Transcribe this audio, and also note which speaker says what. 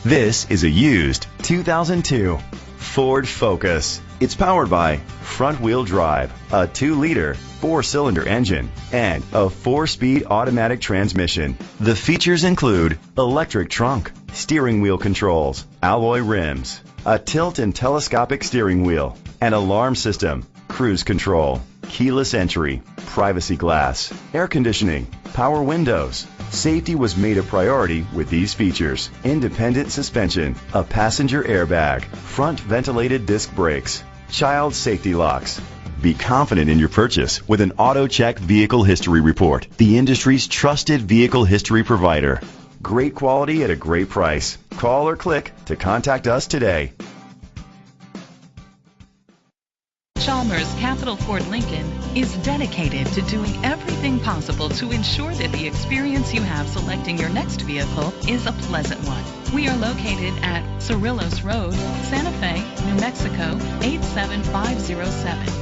Speaker 1: This is a used 2002 Ford Focus. It's powered by front-wheel drive, a 2-liter 4-cylinder engine, and a 4-speed automatic transmission. The features include electric trunk, steering wheel controls, alloy rims, a tilt and telescopic steering wheel, an alarm system, cruise control, keyless entry, privacy glass, air conditioning, power windows. Safety was made a priority with these features: independent suspension, a passenger airbag, front ventilated disc brakes, child safety locks. Be confident in your purchase with an AutoCheck Vehicle History Report, the industry's trusted vehicle history provider. Great quality at a great price. Call or click to contact us today.
Speaker 2: Chalmers Capital Ford Lincoln is dedicated to doing everything possible to ensure that the experience you have selecting your next vehicle is a pleasant one. We are located at Cerrillos Road, Santa Fe, New Mexico 87507.